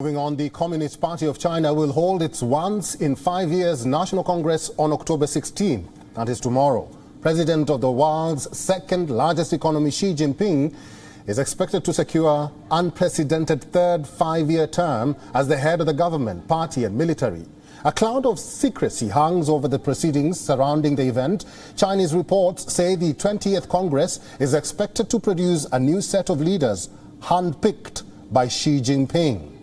Moving on, the Communist Party of China will hold its once in 5 years National Congress on October 16. That is tomorrow. President of the world's second largest economy, Xi Jinping, is expected to secure unprecedented third 5-year term as the head of the government, party and military. A cloud of secrecy hangs over the proceedings surrounding the event. Chinese reports say the 20th Congress is expected to produce a new set of leaders handpicked by Xi Jinping.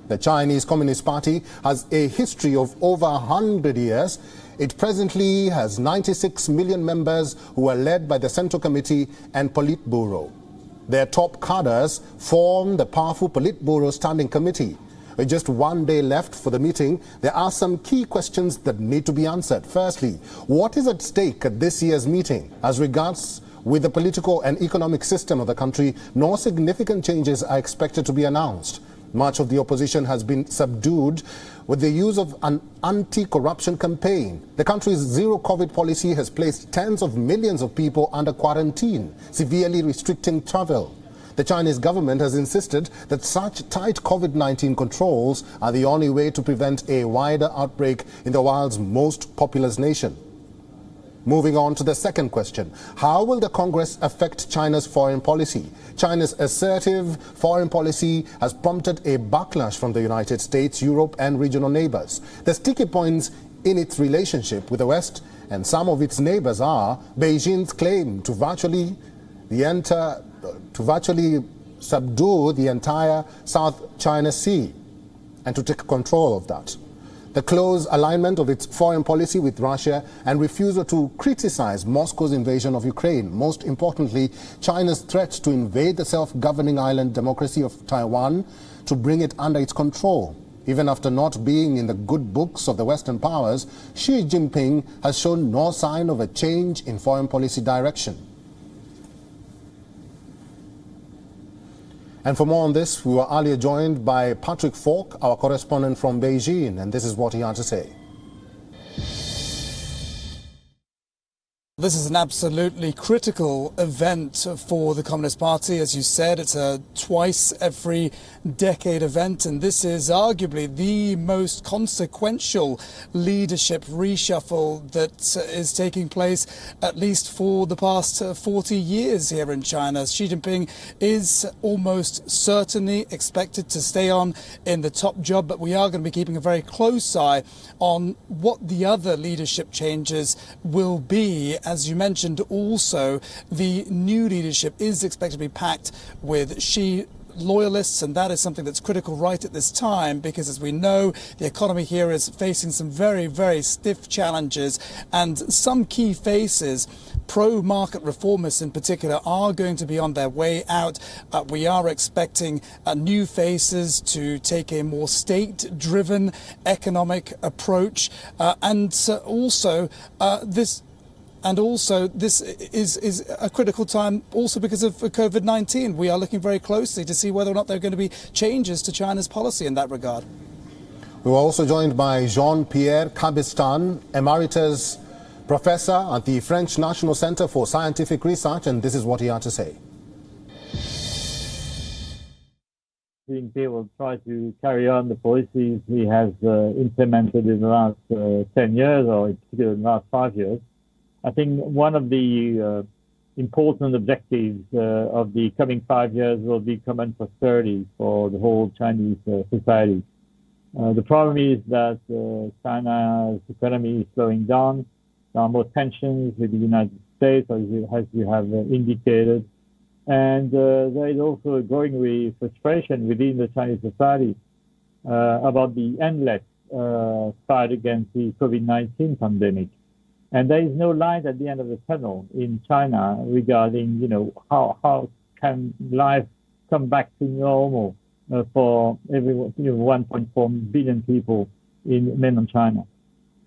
The Chinese Communist Party has a history of over 100 years. It presently has 96 million members who are led by the Central Committee and Politburo. Their top cadres form the powerful Politburo Standing Committee. With just 1 day left for the meeting, there are some key questions that need to be answered. Firstly, what is at stake at this year's meeting as regards with the political and economic system of the country? No significant changes are expected to be announced. Much of the opposition has been subdued with the use of an anti-corruption campaign. The country's zero-COVID policy has placed tens of millions of people under quarantine, severely restricting travel. The Chinese government has insisted that such tight COVID-19 controls are the only way to prevent a wider outbreak in the world's most populous nation. Moving on to the second question, how will the Congress affect China's foreign policy? China's assertive foreign policy has prompted a backlash from the United States, Europe and regional neighbors. The sticky points in its relationship with the West and some of its neighbors are Beijing's claim to virtually subdue the entire South China Sea and to take control of that. The close alignment of its foreign policy with Russia and refusal to criticize Moscow's invasion of Ukraine. Most importantly, China's threat to invade the self-governing island democracy of Taiwan to bring it under its control. Even after not being in the good books of the Western powers, Xi Jinping has shown no sign of a change in foreign policy direction. And for more on this, we were earlier joined by Patrick Falk, our correspondent from Beijing, and this is what he had to say. This is an absolutely critical event for the Communist Party. As you said, it's a twice every decade event, and this is arguably the most consequential leadership reshuffle that is taking place, at least for the past 40 years here in China. Xi Jinping is almost certainly expected to stay on in the top job, but we are going to be keeping a very close eye on what the other leadership changes will be. As you mentioned, also, the new leadership is expected to be packed with Xi loyalists, and that is something that's critical right at this time because, as we know, the economy here is facing some very, very stiff challenges, and some key faces, pro-market reformists in particular, are going to be on their way out. We are expecting new faces to take a more state-driven economic approach, and also this is a critical time also because of COVID-19. We are looking very closely to see whether or not there are going to be changes to China's policy in that regard. We were also joined by Jean-Pierre Cabestan, Emeritus Professor at the French National Center for Scientific Research, and this is what he had to say. Xi Jinping will try to carry on the policies he has implemented in the last 10 years, or in particular in the last 5 years. I think one of the important objectives of the coming 5 years will be common prosperity for the whole Chinese society. The problem is that China's economy is slowing down. There are more tensions with the United States, as you have indicated. And there is also a growing frustration within the Chinese society about the endless fight against the COVID-19 pandemic. And there is no light at the end of the tunnel in China regarding, how can life come back to normal for everyone, 1.4 billion people in mainland China.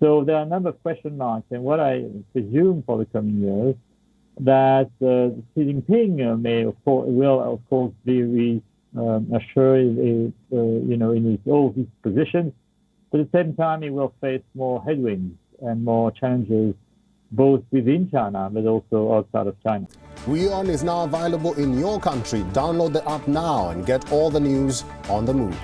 So there are a number of question marks, and what I presume for the coming years that Xi Jinping will of course be assured, in all his positions. But at the same time, he will face more headwinds and more challenges, both within China but also outside of China. WION is now available in your country. Download the app now and get all the news on the move.